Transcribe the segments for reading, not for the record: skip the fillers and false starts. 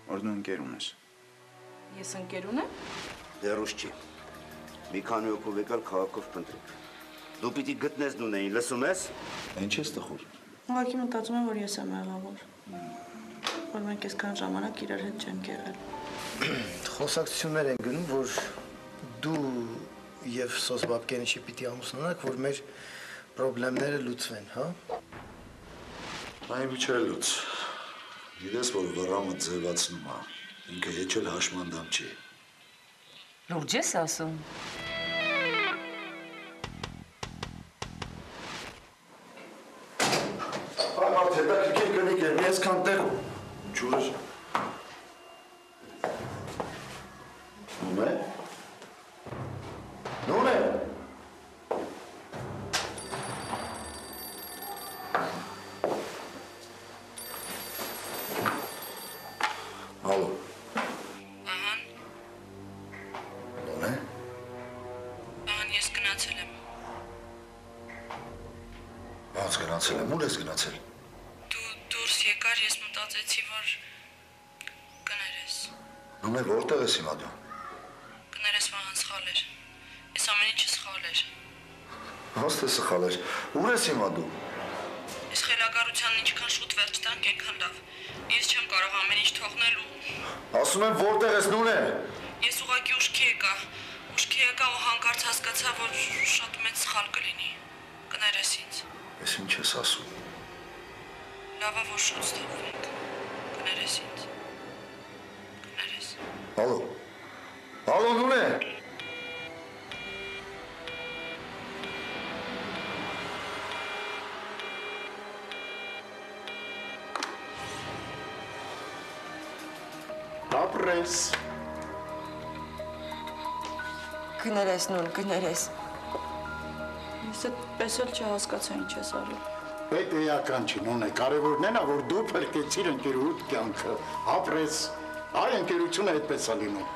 որ դու ընկեր ունես։ Ես ընկեր ունեմ։ Դեռուս չի։ Մի քանի հոգով եկալ քաղաքով փնտրեք։ Դու պիտի գտնես Նունեին, լսում ես։ Ինչ ես տխուր։ Ուղղակի մտածում եմ, որ ես եմ եղավոր։ Որ մենք այսքան ժամանակ իրար հետ չենք եղել։ Խոսակցություններ են գնում, որ դու եւ Սոս Բաբկենիչի պիտի ամուսնանաք, որ մեր պրոբլեմները լուծվեն, հա։ Այն միջը լուծ։ Գիտես, որ վռամը ձևացնում է, ինքը հեչել հաշմանդամ չի։ Լուրջ ես ասում։ Այդ հետաքրքիր կնիկ էր, մի այսքան տեղ ջուրը։ Նունե։ Նունե։ Ալո։ Ահան։ Նունե։ Ահան ես գնացել եմ։ Ոնց գնացել եմ, ուր ես գնացել։ Դու դուրս եկար, ես մտածեցի, որ կներես։ Նունե, որտեղ ես հիմա դու։ Կներես Վահան սխալ էր։ Ես ամեն ինչը սխալ էր։ Ոնց թե սխալ էր, ուր ես հիմա դու։ Ես խելագարությանն ինչքան շուտ վերջ տանք, այնքան լավ։ Ես չեմ կարող ամեն ինչ թողնել ու Ասում եմ որտեղ ես Նունե։ ես ուղղակի ուշքի եկա ու հանկարծ հասկացա, որ շատ մեծ սխալ կլինի։ Կներես ինձ։ Ես ինչ ես ասում։ Լավա որ շուտ ստանվենք։ Կներես ինձ։ Կներես։ Ալո։ Ալո Նունե։ Ապրես։ Կներես նուն, կներես։ Ես այդպես էլ չհասկացա ինչ ես արել։ Այդ էական չի, Նունե, կարևորն է, որ դու փրկեցիր ընկերուհուդ կյանքը։ Ապրես, այ ընկերությունը այդպես է լինում։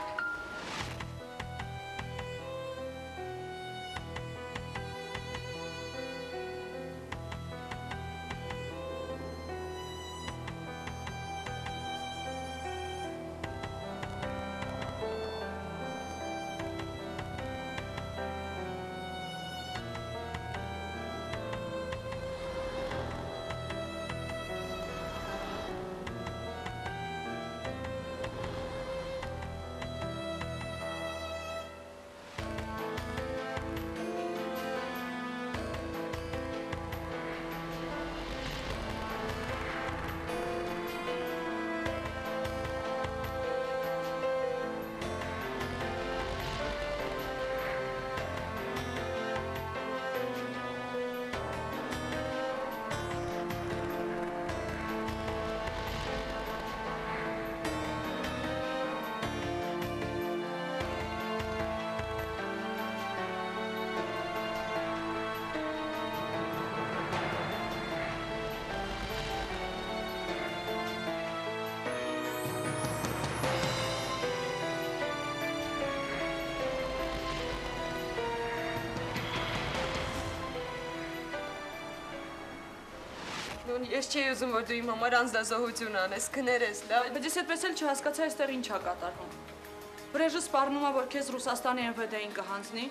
Ես չէի ուզում, որ դու իմ համար անձնազոհություն անես, կներես, լավ։ Բայց ես այդպես էլ չհասկացա այստեղ ինչ է կատարվում։ Վրեժը սպառնում է, որ քեզ Ռուսաստանի ՆՎԴ-ին կհանձնի։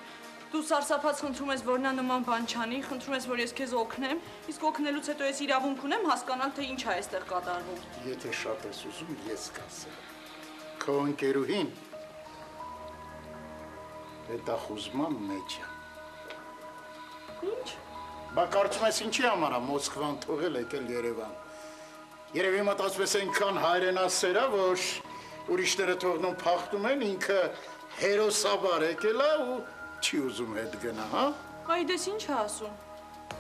Դու սարսափած խնդրում ես, որ նա նման բան չանի, խնդրում ես, որ ես քեզ օգնեմ, իսկ օգնելուց հետո ես իրավունք ունեմ հասկանալ, թե ինչ է այստեղ կատարվում։ Եթե շատ ես ուզում, ես կասեմ։ Քո ընկերուհին հետախուզման մեջ է։ Ինչ։ Բա կարծում ես ինչի համար է Մոսկվան թողել եկել Երևան։ Երևի մտածում ես այնքան հայրենասեր է, որ ուրիշները թողնում փախնում են, ինքը հերոսաբար եկել է ու չի ուզում հետ գնա, հա։ Այ դες ինչ է ասում։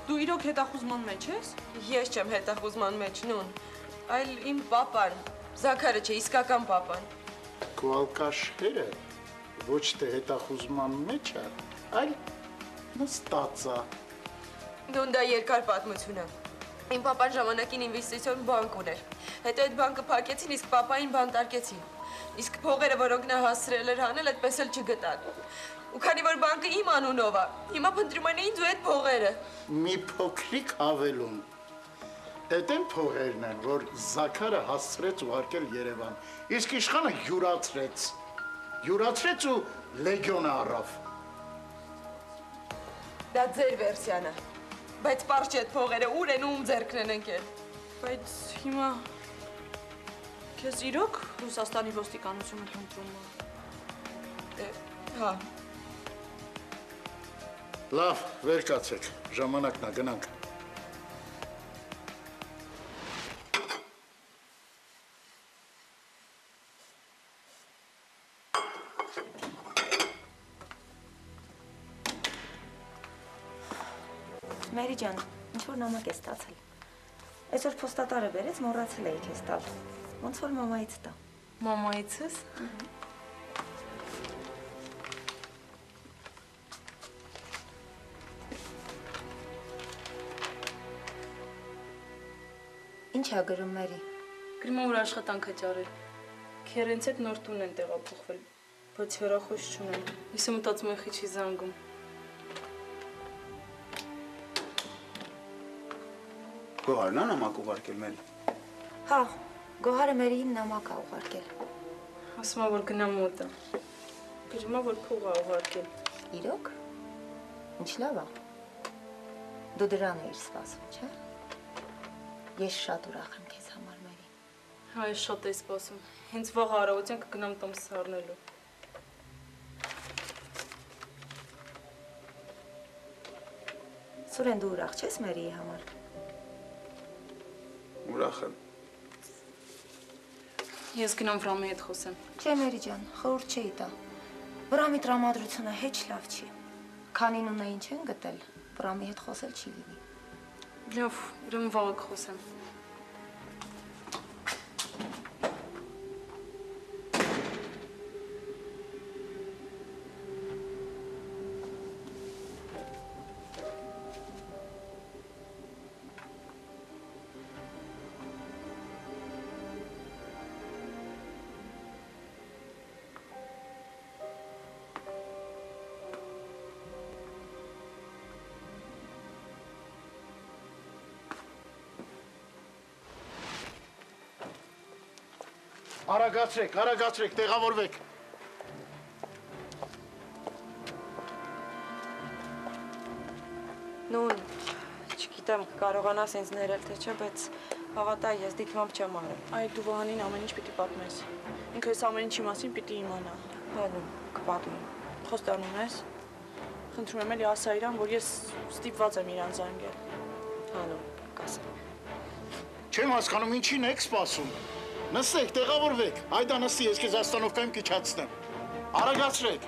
Դու իրոք հետախուզման մեջ ես։ Ես չեմ հետախուզման մեջ, նուն, այլ իմ պապան, Զաքարը չէ, իսկական պապան։ Քո ալկաշերը ոչ թե հետախուզման մեջ է, այլ նստած է։ Նուն, դա երկար պատմություն է։ Իմ պապան ժամանակին ինվեստիցիոն բանկ ուներ։ Հետո այդ բանկը փակեցին, իսկ պապային բանտարկեցին։ Իսկ փողերը, որոնք նա հասցրել էր հանել, այդպես էլ չգտան։ Ու քանի որ բանկը իմ անունով է, հիմա փնտրում են ինձ ու այդ փողերը։ Մի փոքրիկ հավելում։ Էդ են փողերն են, որ Զաքարը հասցրեց ուղարկել Երևան, իսկ իշխանը յուրացրեց ու լեգիոնը առավ։ Դա ձեր վերսիան է, բայց պարզ չէ այդ փողերը ուր են ու ում ձեռքն են ընկել։ Բայց հիմա քեզ իրոք Ռուսաստանի ոստիկանությունը խնդրում է։ Հա։ Լավ, վեր կացեք, ժամանակն է, գնանք։ Մերի ջան, ինչ-որ նամակ է ստացել։ Այսօր փոստատարը բերեց, մոռացել էի քեզ տալ։ Ոնց որ մամայից տա։ Մամայիցս։ Ինչ է գրում Մերի։ Գրում որ աշխատանք է ճարել։ Քերենց հետ նոր տուն են տեղափոխվել, բայց հեռախոս չունեն։ Ես մտածում եմ խիչի զանգում։ Գոհարն է նամակ ուղարկել Մերի։ Հա, Գոհարը Մերիին նամակ է ուղարկել։ Ասում է որ գնա մոտ է։ Գրում է որ փող է ուղարկել։ Իրոք։ Ինչ լավ է։ Դու դրան էիր սպասում, չէ՞։ Ես շատ ուրախ եմ քեզ համար, Մերի։ Հա, ես շատ էի սպասում։ Հենց վաղ առավոտյան կգնամ տոմս սառնելու։ Սուրեն, դու ուրախ չես Մերիի համար։ Ուրախ եմ։ Ես գնամ Վրամի հետ խոսեմ։ Չէ, Մերի ջան, խորհուրդ չէի տա։ Վրամի տրամադրությունը հեչ լավ չի։ Քանին ունեին չեն գտել, Վրամի հետ խոսել չի լինի։ Լավ, ուրեմն վաղը կխոսեմ։ Արագացրեք, տեղավորվեք։ Նուն, չգիտեմ, կարողանաս ինձ ներել թե չէ, բայց հավատա, ես դիտմամբ չեմ արել։ Այ դու Վահանին ամեն ինչ պիտի պատմես։ Ինքը այս ամեն ինչի մասին պիտի իմանա։ Հալում, կպատմեմ։ Խոստանում ես։ Խնդրում եմ էլի ասա իրան, որ ես ստիպված եմ իրան զանգել։ Հալում, կասեմ։ Չեմ հասկանում, ինչին եք սպասում։ Նստեք, տեղավորվեք։ Այդա նստի, ես քեզ Աստանովկայում կիչացնեմ։ Արագացրեք։